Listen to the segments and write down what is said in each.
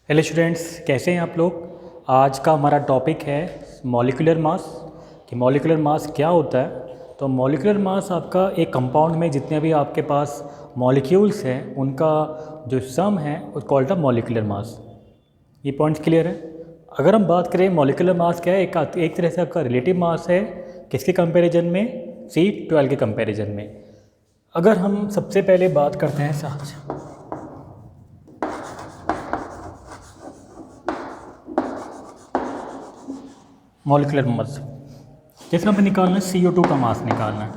Hello students, कैसे हैं आप लोग। आज का हमारा टॉपिक है मॉलिक्यूलर मास कि मॉलिक्यूलर मास क्या होता है। तो मॉलिक्यूलर मास आपका एक कंपाउंड में जितने भी आपके पास मॉलिक्यूल्स हैं उनका जो सम है उसको कॉल्ड है मॉलिक्यूलर मास। ये पॉइंट्स क्लियर है। अगर हम बात करें मॉलिक्यूलर मास क्या है, एक तरह से आपका रिलेटिव मास है किसके कंपैरिजन में, C12 के कंपैरिजन में। अगर हम सबसे पहले बात करते हैं मॉलिक्यूलर मास, जैसे हमें निकालना है CO2 का मास निकालना है,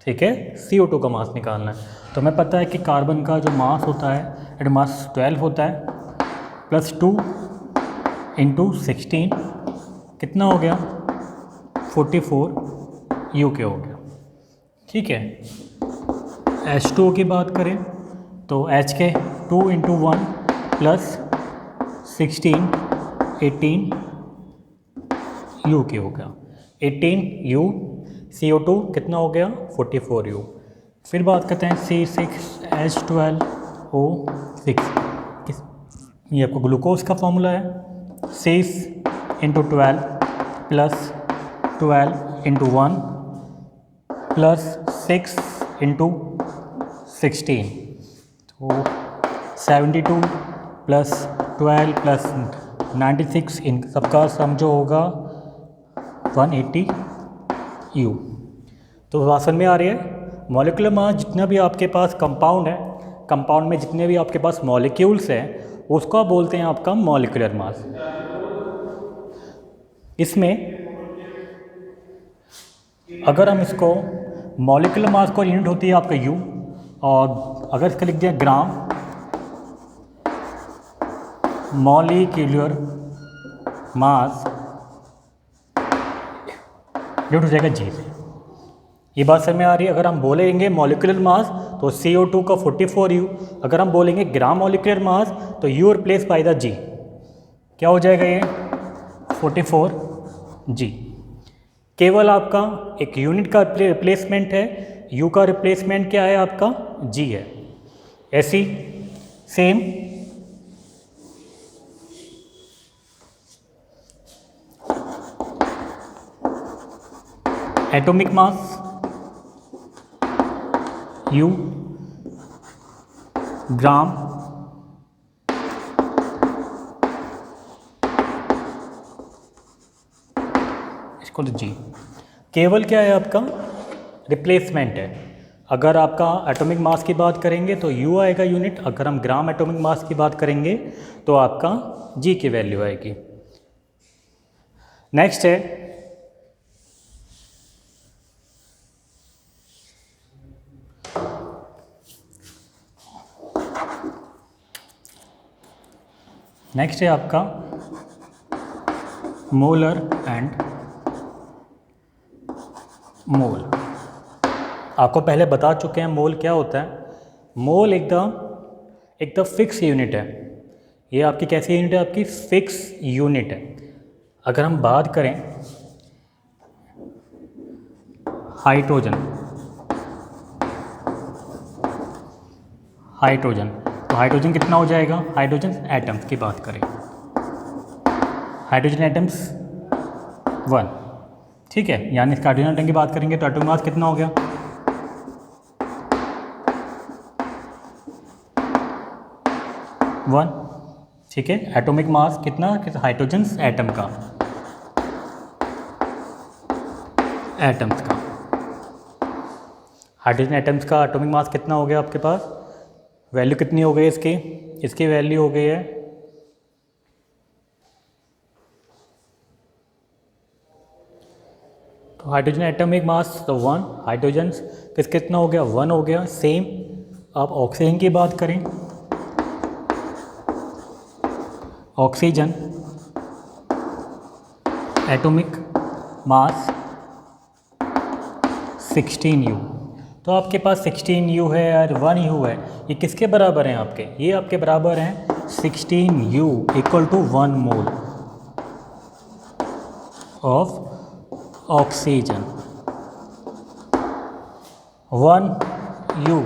ठीक है, CO2 का मास निकालना है। तो हमें पता है कि कार्बन का जो मास होता है इट मास 12 होता है प्लस 2 इंटू 16 कितना हो गया 44 U के हो गया, ठीक है। H2O की बात करें तो H के 2 इंटू 1 प्लस 16 18 U के हो गया 18 U, CO2 कितना हो गया 44 U। फिर बात करते हैं C6H12O6, ये आपको ग्लूकोज का फॉर्मूला है 6 into 12 plus 12 into 1 plus 6 into 16, तो 72 प्लस 12 प्लस 96, इन सबका सम जो होगा 180 U। तो बात समझ में आ रही है। मॉलिक्यूलर मास जितना भी आपके पास कंपाउंड है, कंपाउंड में जितने भी आपके पास मॉलिक्यूल्स हैं उसको आप बोलते हैं आपका मॉलिक्यूलर मास। इसमें अगर हम इसको मॉलिक्यूलर मास को यूनिट होती है आपका U, और अगर इसका लिख दिया ग्राम, मॉलिक्यूलर मास यूनिट हो जाएगा G से। ये बात समझ में आ रही है। अगर हम बोलेंगे मॉलिक्यूलर मास तो CO2 का 44 U, अगर हम बोलेंगे ग्राम मॉलिक्यूलर मास तो U replace by the G, क्या हो जाएगा ये 44 G। केवल आपका एक यूनिट का रिप्लेसमेंट है, U का रिप्लेसमेंट क्या है आपका G है। ऐसी सेम एटॉमिक मास U ग्राम इसको G, केवल क्या है आपका रिप्लेसमेंट है। अगर आपका एटॉमिक मास की बात करेंगे तो U आएगा यूनिट, अगर हम ग्राम एटॉमिक मास की बात करेंगे तो आपका G की वैल्यू आएगी। नेक्स्ट है आपका मोलर एंड मोल। आपको पहले बता चुके हैं मोल क्या होता है। मोल एकदम फिक्स यूनिट है। ये आपकी कैसी यूनिट है, आपकी फिक्स यूनिट है। अगर हम बात करें हाइड्रोजन तो हाइड्रोजन कितना हो जाएगा, हाइड्रोजन एटम्स की बात करें, हाइड्रोजन एटम्स 1, ठीक है। यानी इसका हाइड्रोजन एटम की बात करेंगे तो एटॉमिक मास कितना हो गया 1, ठीक है। एटॉमिक मास कितना हाइड्रोजन एटम्स का हाइड्रोजन एटम्स का एटॉमिक मास कितना हो गया आपके पास, वैल्यू कितनी हो गई इसकी वैल्यू हो गई है तो हाइड्रोजन एटॉमिक मास तो 1, हाइड्रोजन कितना हो गया 1 हो गया। सेम आप ऑक्सीजन की बात करें, ऑक्सीजन एटॉमिक मास 16 U, तो आपके पास 16 U है और 1 U है, ये किसके बराबर हैं आपके, ये आपके बराबर हैं 16 U equal to 1 mole of oxygen, 1 U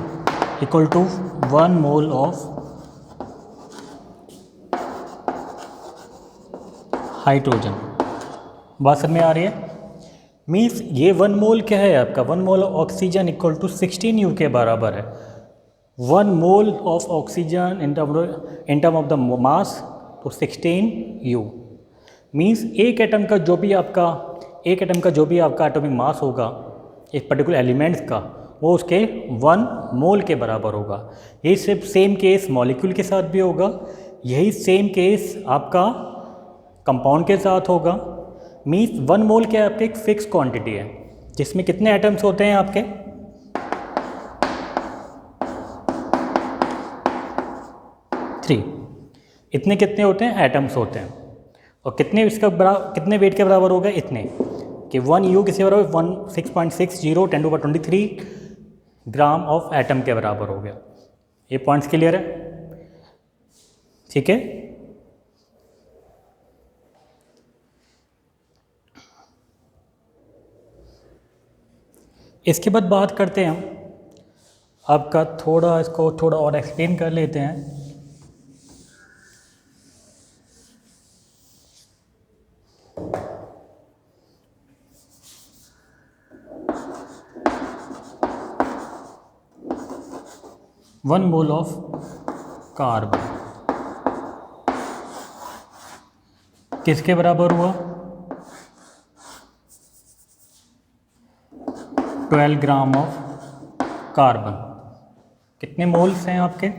equal to 1 mole of hydrogen. बात समझ में आ रही है? मीन्स ये 1 मोल क्या है आपका, 1 mole oxygen equal to 16 U के बराबर है। 1 mole of oxygen in term of the mass तो 16 U। मीन्स एक एटम का जो भी आपका एटॉमिक मास होगा एक पर्टिकुलर एलिमेंट्स का, वो उसके 1 मोल के बराबर होगा। यही सिर्फ सेम केस मॉलिक्यूल के साथ भी होगा, यही सेम केस आपका कंपाउंड के साथ होगा। मीन्स 1 मोल क्या है आपके, एक फिक्स क्वांटिटी है जिसमें कितने एटम्स होते हैं आपके, 3। इतने कितने होते हैं एटम्स होते हैं, और कितने वेट के बराबर होगा, इतने कि 1 U किसी बराबर 6.60 10⁻23 ग्राम ऑफ एटम के बराबर हो गया। ये पॉइंट्स क्लियर है? ठीक है। इसके बाद बात करते हैं हम आपका इसको थोड़ा और एक्सप्लेन कर लेते हैं। वन मोल ऑफ कार्बन किसके बराबर हुआ, 12 ग्राम ऑफ कार्बन। कितने मोल्स हैं आपके,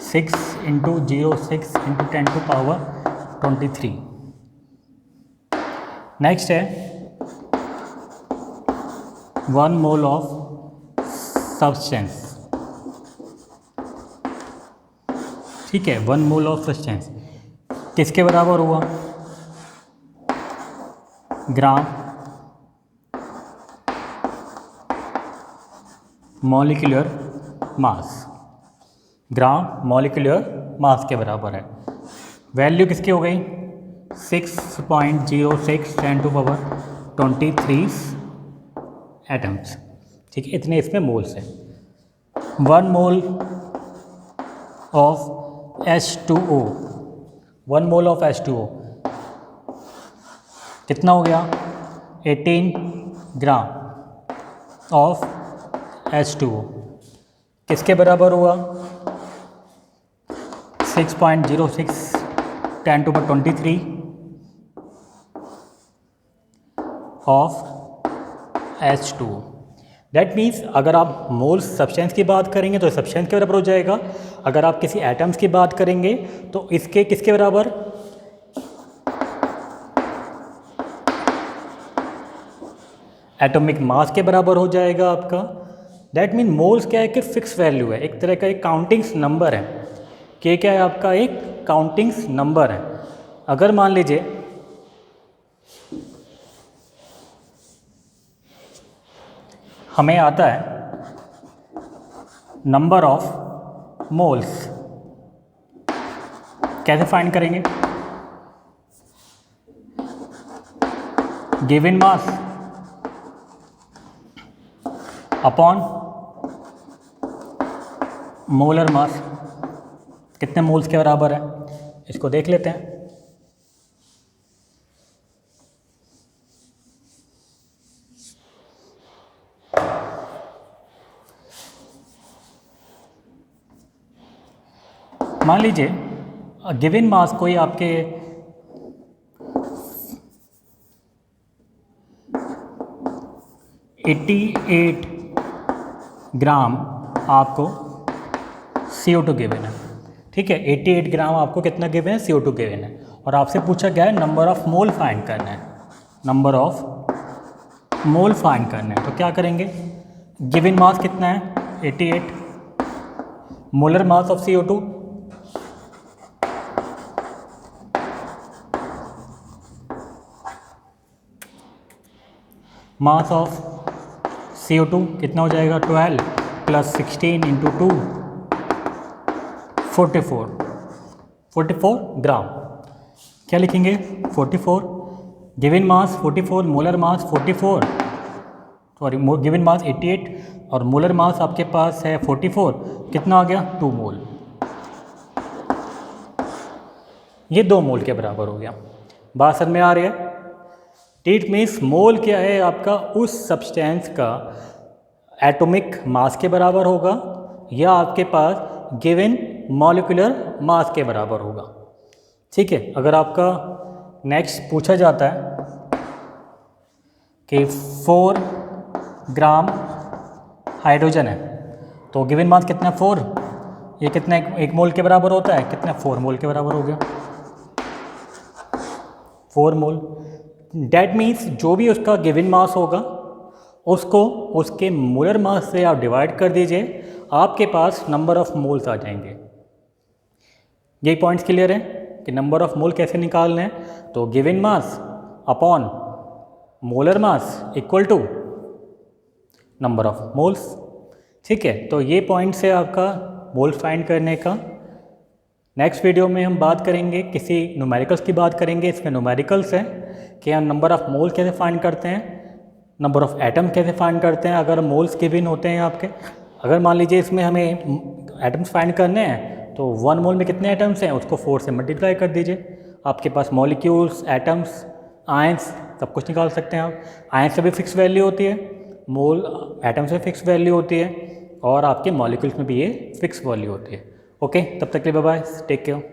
6 × 0.6 × 10⁻23। नेक्स्ट है 1 मोल ऑफ सब्सटेंस। ठीक है, 1 मोल ऑफ सब्सटेंस किसके बराबर हुआ, gram molecular mass. Gram molecular mass के बराबर है। वैल्यू किसकी हो गई, 6.06 10⁻23 एटम्स। ठीक है, इतने इसमें मोल्स हैं। 1 mole of H2O, 1 mole of H2O कितना हो गया, 18 ग्राम ऑफ H2O। किसके बराबर हुआ, 6.06 10⁻23 ऑफ H2O। दैट मीन्स अगर आप मोल्स सब्सटेंस की बात करेंगे तो सब्सटेंस के बराबर हो जाएगा, अगर आप किसी एटम्स की बात करेंगे तो इसके किसके बराबर, एटॉमिक मास के बराबर हो जाएगा आपका। दैट मीन मोल्स क्या है कि फिक्स वैल्यू है, एक तरह का एक काउंटिंग्स नंबर है कि क्या है आपका एक काउंटिंग्स नंबर है। अगर मान लीजिए हमें आता है नंबर ऑफ मोल्स, कैसे फाइंड करेंगे, गिवन मास अपॉन मोलर मास, कितने मोल्स के बराबर है, इसको देख लेते हैं। मान लीजिए गिवन मास कोई आपके 88 ग्राम आपको CO2 गिवन है। ठीक है, 88 ग्राम आपको कितना गिवन है, CO2 गिवन है, और आपसे पूछा गया है नंबर ऑफ मोल फाइंड करना है, नंबर ऑफ मोल फाइंड करना है। तो क्या करेंगे, गिवन मास कितना है 88, molar mass of CO2 mass of CO2 कितना हो जाएगा, 12 + 16 × 2 44 ग्राम। क्या लिखेंगे, 44, given mass 44, molar mass 44, sorry given mass 88 और मोलर मास आपके पास है 44, कितना आ गया 2 मोल। ये 2 मोल के बराबर हो गया। बात समझ में आ रही है? इट मीन्स मोल क्या है आपका, उस सब्सटेंस का एटॉमिक मास के बराबर होगा या आपके पास गिवन मॉलिक्यूलर मास के बराबर होगा। ठीक है, अगर आपका नेक्स्ट पूछा जाता है कि 4 ग्राम हाइड्रोजन है तो गिवन मास कितना 4, ये कितना एक मोल के बराबर होता है, कितना 4 मोल के बराबर हो गया, 4 मोल। डैट मीन्स जो भी उसका गिवन मास होगा उसको उसके मोलर मास से आप डिवाइड कर दीजिए, आपके पास नंबर ऑफ मोल्स आ जाएंगे। यही पॉइंट्स क्लियर है कि नंबर ऑफ मोल कैसे निकालना है, तो given mass upon molar mass equal to number of moles. ठीक है, तो ये पॉइंट्स है आपका मोल्स फाइंड करने का। नेक्स्ट वीडियो में हम बात करेंगे किसी न्यूमेरिकल्स की बात करेंगे। इसमें न्यूमेरिकल्स है कि हम नंबर ऑफ मोल कैसे फाइंड करते हैं, नंबर ऑफ एटम कैसे फाइंड करते हैं अगर मोल्स गिवन होते हैं आपके। अगर मान लीजिए इसमें हमें एटम्स फाइंड करने हैं तो 1 मोल में कितने एटम्स हैं उसको 4 से मल्टीप्लाई कर दीजिए, आपके पास मॉलिक्यूल्स, एटम्स, आयंस सब कुछ निकाल सकते हैं आप। आयंस से भी फिक्स वैल्यू होती है, मोल एटम से फिक्स वैल्यू होती है और आपके मॉलिक्यूल्स में भी ये फिक्स वैल्यू होती है। ओके, तब तक के लिए बाय बाय, टेक केयर।